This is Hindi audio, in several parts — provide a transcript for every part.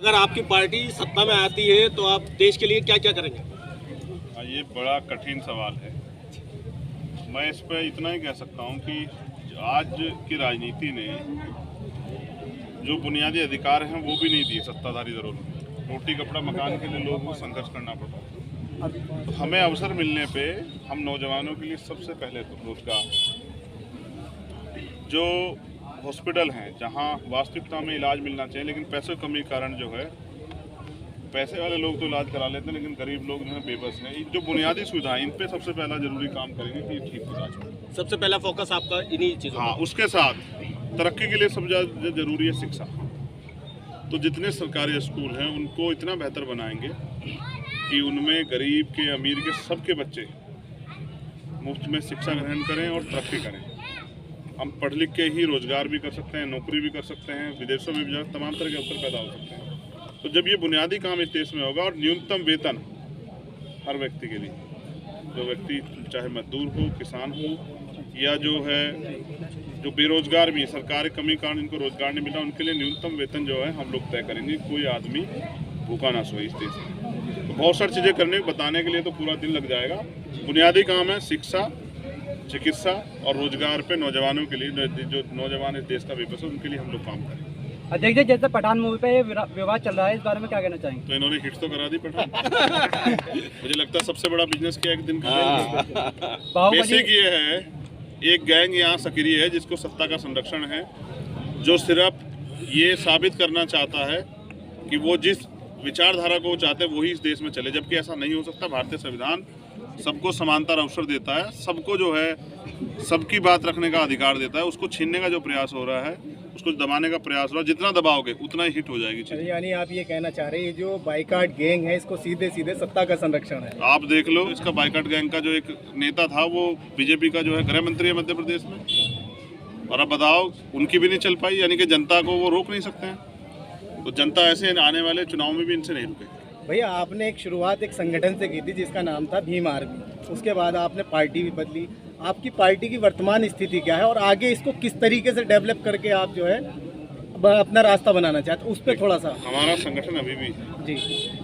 अगर आपकी पार्टी सत्ता में आती है तो आप देश के लिए क्या क्या करेंगे? ये बड़ा कठिन सवाल है। मैं इस पर इतना ही कह सकता हूँ कि आज की राजनीति ने जो बुनियादी अधिकार हैं वो भी नहीं दिए सत्ताधारी दलों ने। रोटी कपड़ा मकान के लिए लोगों को संघर्ष करना पड़ता है। तो हमें अवसर मिलने पे हम नौजवानों के लिए सबसे पहले तो रोजगार, जो हॉस्पिटल हैं जहां वास्तविकता में इलाज मिलना चाहिए लेकिन पैसे की कमी के कारण जो है पैसे वाले लोग तो इलाज करा लेते हैं लेकिन गरीब लोग जो है बेबस हैं। जो बुनियादी सुविधाएं इन पे सबसे पहला जरूरी काम करेंगे कि ठीक हो जाए। सबसे पहला फोकस आपका इन्हीं चीज़ों हाँ, उसके साथ तरक्की के लिए सबसे ज़्यादा जरूरी है शिक्षा। तो जितने सरकारी स्कूल हैं उनको इतना बेहतर बनाएंगे कि उनमें गरीब के अमीर के सबके बच्चे मुफ्त में शिक्षा ग्रहण करें और तरक्की करें। हम पढ़ लिख के ही रोजगार भी कर सकते हैं, नौकरी भी कर सकते हैं, विदेशों में भी जाकर तमाम तरह के अवसर पैदा हो सकते हैं। तो जब ये बुनियादी काम इस देश में होगा और न्यूनतम वेतन हर व्यक्ति के लिए, जो व्यक्ति चाहे मजदूर हो, किसान हो या जो है जो बेरोजगार भी, सरकारी कमी कारण इनको रोजगार नहीं मिला, उनके लिए न्यूनतम वेतन जो है हम लोग तय करेंगे। कोई आदमी भूखा ना सोए इस देश में। तो बहुत सारी चीज़ें करने बताने के लिए तो पूरा दिन लग जाएगा। बुनियादी काम है शिक्षा, चिकित्सा और रोजगार पे नौजवानों के लिए, जो नौजवान इस देश का विकास है उनके लिए हम लोग काम करें। अध्यक्ष जी, जैसे पठान मूवी पे ये विवाद चल रहा है, इस बारे में क्या कहना चाहेंगे? तो इन्होंने हिट तो करा दी पठान। मुझे लगता है सबसे बड़ा बिजनेस किया एक दिन का। बेसिक ये है, एक गैंग यहाँ सक्रिय है जिसको सत्ता का संरक्षण है, जो सिर्फ ये साबित करना चाहता है कि वो जिस विचारधारा को चाहते हैं वही इस देश में चले, जबकि ऐसा नहीं हो सकता। भारतीय संविधान सबको समानता अवसर देता है, सबको जो है सबकी बात रखने का अधिकार देता है। उसको छीनने का जो प्रयास हो रहा है, उसको दबाने का प्रयास हो रहा है, जितना दबाओगे उतना ही हिट हो जाएगी चीज़। यानी आप ये कहना चाह रहे हैं जो बाइकाट गैंग है इसको सीधे सीधे सत्ता का संरक्षण है? आप देख लो, इसका बाइकाट गैंग का जो एक नेता था वो बीजेपी का जो है गृह मंत्री है मध्य प्रदेश में, और अब बताओ उनकी भी नहीं चल पाई, यानी कि जनता को वो रोक नहीं सकते हैं। तो जनता ऐसे आने वाले चुनाव में भी इनसे नहीं रुकेगी। भैया, आपने एक शुरुआत एक संगठन से की थी जिसका नाम था भीम आर्मी, उसके बाद आपने पार्टी भी बदली। आपकी पार्टी की वर्तमान स्थिति क्या है और आगे इसको किस तरीके से डेवलप करके आप जो है अपना रास्ता बनाना चाहते हैं, उस पर थोड़ा सा। हमारा संगठन अभी भी जी,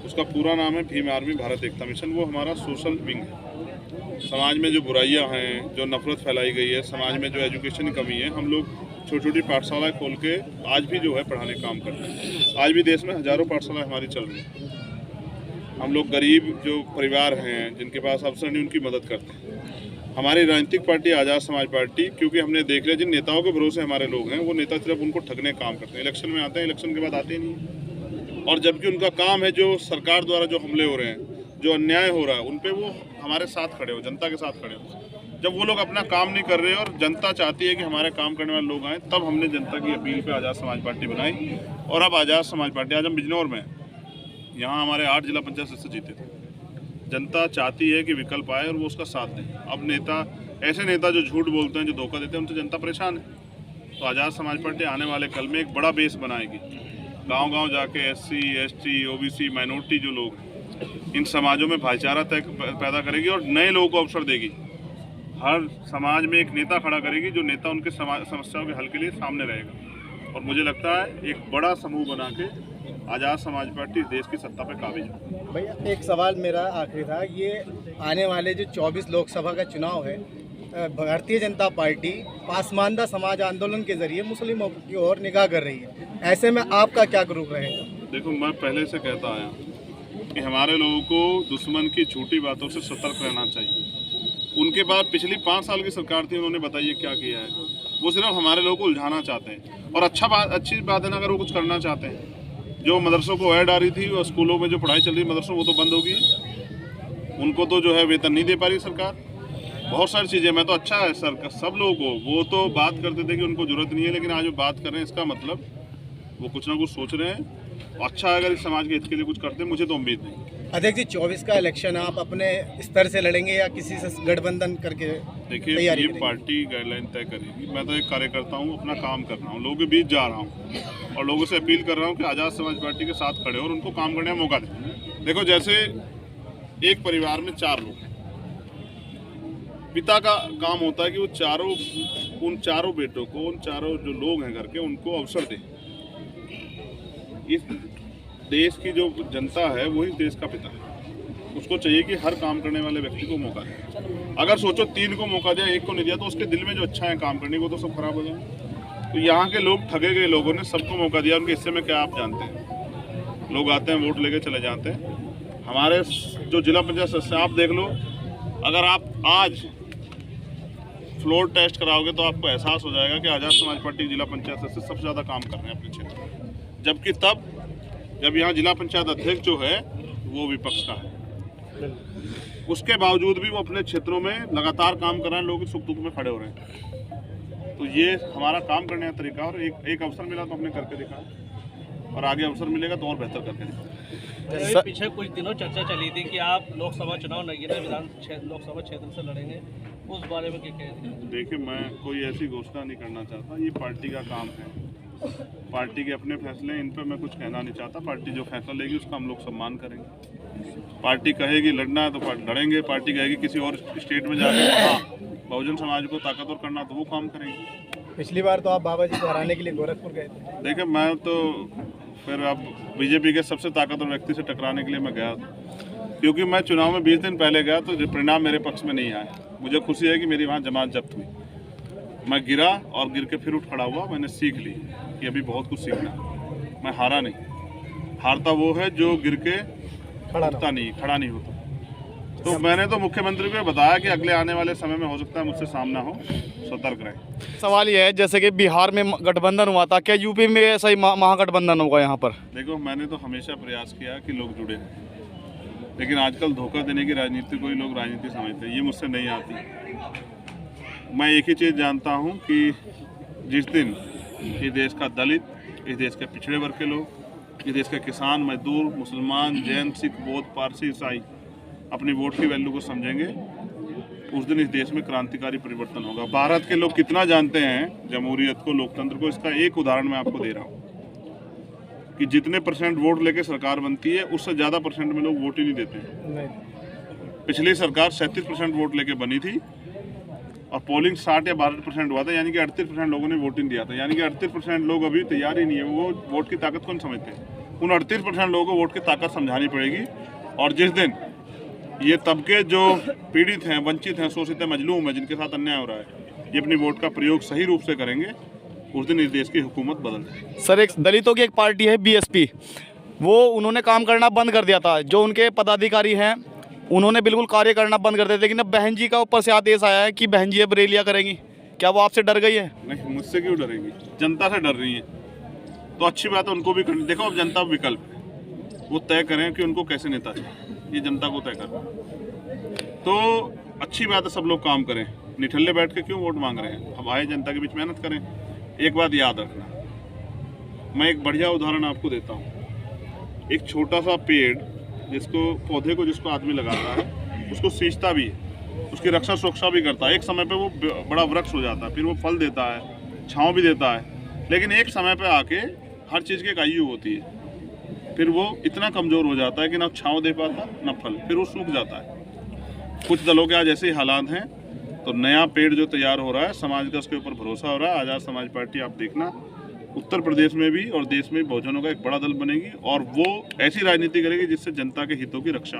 उसका पूरा नाम है भीम आर्मी भारत एकता मिशन। वो हमारा सोशल विंग है। समाज में जो बुराइयां हैं, जो नफरत फैलाई गई है, समाज में जो एजुकेशन की कमी है, हम लोग छोटी छोटी पाठशालाएं खोल के आज भी जो है पढ़ाने का काम करते हैं। आज भी देश में हजारों पाठशालाएं हमारी चल रही हैं। हम लोग गरीब जो परिवार हैं जिनके पास अवसर नहीं, उनकी मदद करते हैं। हमारी राजनीतिक पार्टी आज़ाद समाज पार्टी, क्योंकि हमने देख लिया जिन नेताओं के भरोसे हमारे लोग हैं, वो नेता सिर्फ उनको ठगने का काम करते हैं। इलेक्शन में आते हैं, इलेक्शन के बाद आते ही नहीं। और जबकि उनका काम है जो सरकार द्वारा जो हमले हो रहे हैं, जो अन्याय हो रहा है, उन पर वो हमारे साथ खड़े हो, जनता के साथ खड़े हो। जब वो लोग अपना काम नहीं कर रहे और जनता चाहती है कि हमारे काम करने वाले लोग आएँ, तब हमने जनता की अपील पर आज़ाद समाज पार्टी बनाई। और अब आज़ाद समाज पार्टी, आज हम बिजनौर में, यहाँ हमारे 8 जिला पंचायत सदस्य जीते थे। जनता चाहती है कि विकल्प आए और वो उसका साथ दें। अब नेता, ऐसे नेता जो झूठ बोलते हैं, जो धोखा देते हैं, उनसे जनता परेशान है। तो आज़ाद समाज पार्टी आने वाले कल में एक बड़ा बेस बनाएगी। गांव-गांव जाके SC, ST, OBC, माइनॉरिटी जो लोग हैं, इन समाजों में भाईचारा पैदा करेगी और नए लोगों को अवसर देगी। हर समाज में एक नेता खड़ा करेगी, जो नेता उनके समस्याओं के हल के लिए सामने रहेगा। और मुझे लगता है एक बड़ा समूह बना के आज़ाद समाज पार्टी देश की सत्ता पे काबिज है। भैया, एक सवाल मेरा आखिरी था, ये आने वाले जो 24 लोकसभा का चुनाव है, भारतीय जनता पार्टी पासमानदा समाज आंदोलन के जरिए मुस्लिमों की ओर निगाह कर रही है, ऐसे में आपका क्या ग्रुप रहेगा? देखो, मैं पहले से कहता आया कि हमारे लोगों को दुश्मन की झूठी बातों से सतर्क रहना चाहिए। उनके बाद पिछली 5 साल की सरकार थी, उन्होंने बताइए क्या किया है। वो सिर्फ हमारे लोगों को उलझाना चाहते हैं। और अच्छी बात है ना, अगर वो कुछ करना चाहते हैं। जो मदरसों को ऐड आ रही थी और स्कूलों में जो पढ़ाई चल रही है मदरसों, वो तो बंद होगी। उनको तो जो है वेतन नहीं दे पा रही सरकार। बहुत सारी चीज़ें, मैं तो अच्छा है सर सब लोगों को, वो तो बात करते थे कि उनको जरूरत नहीं है, लेकिन आज वो बात कर रहे हैं, इसका मतलब वो कुछ ना कुछ सोच रहे हैं। अच्छा है अगर इस समाज के हित के लिए कुछ करते हैं, मुझे तो उम्मीद नहीं। अध्यक्ष जी, 24 का इलेक्शन आप अपने स्तर से लड़ेंगे या किसी से गठबंधन करके? देखिए, ये पार्टी गाइडलाइन तय करेगी। मैं तो एक कार्यकर्ता हूँ, अपना काम कर रहा हूँ, लोगों के बीच जा रहा हूँ और लोगों से अपील कर रहा हूँ कि आज़ाद समाज पार्टी के साथ खड़े और उनको काम करने का मौका दें। देखो, जैसे एक परिवार में 4 लोग, पिता का काम होता है कि वो उन चारों बेटों को, उन चारों जो लोग हैं घर के, उनको अवसर दें। देश की जो जनता है वही देश का पिता है। उसको चाहिए कि हर काम करने वाले व्यक्ति को मौका दे। अगर सोचो 3 को मौका दिया, 1 को नहीं दिया, तो उसके दिल में जो अच्छा है काम करने को, तो सब खराब हो जाए। तो यहाँ के लोग ठगे गए लोगों ने सबको मौका दिया। उनके हिस्से में क्या आप जानते हैं? लोग आते हैं, वोट लेके चले जाते हैं। हमारे जो जिला पंचायत सदस्य आप देख लो, अगर आप आज फ्लोर टेस्ट कराओगे तो आपको एहसास हो जाएगा कि आज़ाद समाज पार्टी जिला पंचायत सदस्य सबसे ज़्यादा काम कर रहे हैं अपने क्षेत्र में। जबकि तब जब यहाँ जिला पंचायत अध्यक्ष जो है वो विपक्ष का है, उसके बावजूद भी वो अपने क्षेत्रों में लगातार काम कर रहे हैं, लोग सुख दुख में खड़े हो रहे हैं। तो ये हमारा काम करने का तरीका, और एक अवसर मिला तो हमने करके दिखा, और आगे अवसर मिलेगा तो और बेहतर करके दिखा। पीछे कुछ दिनों चर्चा चली थी कि आप लोकसभा चुनाव नगीना लोकसभा क्षेत्र से लड़ेंगे, उस बारे में क्या कहेंगे? देखिए, मैं कोई ऐसी घोषणा नहीं करना चाहता, ये पार्टी का काम है, पार्टी के अपने फैसले हैं, इन पर मैं कुछ कहना नहीं चाहता। पार्टी जो फैसला लेगी उसका हम लोग सम्मान करेंगे। पार्टी कहेगी लड़ना है तो लड़ेंगे, पार्टी कहेगी किसी और स्टेट में जाके वहाँ बहुजन समाज को ताकतवर करना तो वो काम करेंगे। पिछली बार तो आप बाबा जी को हराने के लिए गोरखपुर गए थे। देखिए, मैं तो फिर अब बीजेपी के सबसे ताकतवर व्यक्ति से टकराने के लिए मैं गया था, क्योंकि मैं चुनाव में 20 दिन पहले गया तो परिणाम मेरे पक्ष में नहीं आए। मुझे खुशी है कि मेरी वहाँ जमात जब्त हुई, मैं गिरा और गिर के फिर उठ खड़ा हुआ। मैंने सीख ली कि अभी बहुत कुछ सीखना है। मैं हारा नहीं, हारता वो है जो गिर के खड़ा नहीं होता। तो मैंने तो मुख्यमंत्री को बताया कि अगले आने वाले समय में हो सकता है मुझसे सामना हो, सतर्क रहें। सवाल यह है, जैसे कि बिहार में गठबंधन हुआ था, क्या यूपी में ऐसा ही महागठबंधन होगा यहाँ पर? देखो, मैंने तो हमेशा प्रयास किया कि लोग जुड़े हैं, लेकिन आजकल धोखा देने की राजनीति को ही लोग राजनीति समझते हैं, ये मुझसे नहीं आती। मैं एक ही चीज़ जानता हूँ कि जिस दिन इस देश का दलित, इस देश के पिछड़े वर्ग के लोग, इस देश के किसान, मजदूर, मुसलमान, जैन, सिख, बौद्ध, पारसी, ईसाई अपनी वोट की वैल्यू को समझेंगे, उस दिन इस देश में क्रांतिकारी परिवर्तन होगा। भारत के लोग कितना जानते हैं जमहूरियत को, लोकतंत्र को, इसका एक उदाहरण मैं आपको दे रहा हूँ कि जितने % वोट लेके सरकार बनती है उससे ज़्यादा % में लोग वोट ही नहीं देते हैं। पिछली सरकार 37% वोट लेके बनी थी और पोलिंग 60 या 62% हुआ था, यानी कि 38% लोगों ने वोट नहीं दिया था। यानी कि 38% लोग अभी तैयार ही नहीं है। वो वोट की ताकत कौन समझते हैं? उन 38% लोगों को वोट की ताकत समझानी पड़ेगी। और जिस दिन ये तबके जो पीड़ित हैं, वंचित हैं, शोषित हैं, मजलूम हैं, जिनके साथ अन्याय हो रहा है, ये अपनी वोट का प्रयोग सही रूप से करेंगे, उस दिन इस देश की हुकूमत बदल जाएगी। सर, एक दलितों की एक पार्टी है बीएसपी, वो उन्होंने काम करना बंद कर दिया था। जो उनके पदाधिकारी हैं उन्होंने बिल्कुल कार्य करना बंद कर दिया, लेकिन अब बहन जी का ऊपर से आदेश आया है कि बहन जी अब रैलियां करेंगी। क्या वो आपसे डर गई है? नहीं, मुझसे क्यों डरेंगी? जनता से डर रही है तो अच्छी बात है, उनको भी करनी। देखो, अब जनता विकल्प है, वो तय करें कि उनको कैसे नेता चाहिए, ये जनता को तय करना। तो अच्छी बात है, सब लोग काम करें, निठल्ले बैठ के क्यों वोट मांग रहे हैं? अब आए जनता के बीच मेहनत करें। एक बात याद रखना, मैं एक बढ़िया उदाहरण आपको देता हूँ। एक छोटा सा पेड़ पौधे को जिसको आदमी लगाता है, उसको सींचता भी है, उसकी रक्षा सुरक्षा भी करता है। एक समय पे वो बड़ा वृक्ष हो जाता है, फिर वो फल देता है, छांव भी देता है, लेकिन एक समय पे आके हर चीज़ की एक आयु होती है, फिर वो इतना कमज़ोर हो जाता है कि ना छांव दे पाता ना फल, फिर वो सूख जाता है। कुछ दलों के आज ऐसे ही हालात हैं। तो नया पेड़ जो तैयार हो रहा है, समाज का उसके ऊपर भरोसा हो रहा है। आज़ाद समाज पार्टी, आप देखना, उत्तर प्रदेश में भी और देश में भी बहुजनों का एक बड़ा दल बनेगी, और वो ऐसी राजनीति करेगी जिससे जनता के हितों की रक्षा,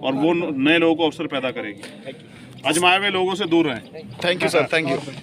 और वो नए लोगों को अवसर पैदा करेगी। आजमाए हुए लोगों से दूर रहें। Thank you sir, thank you.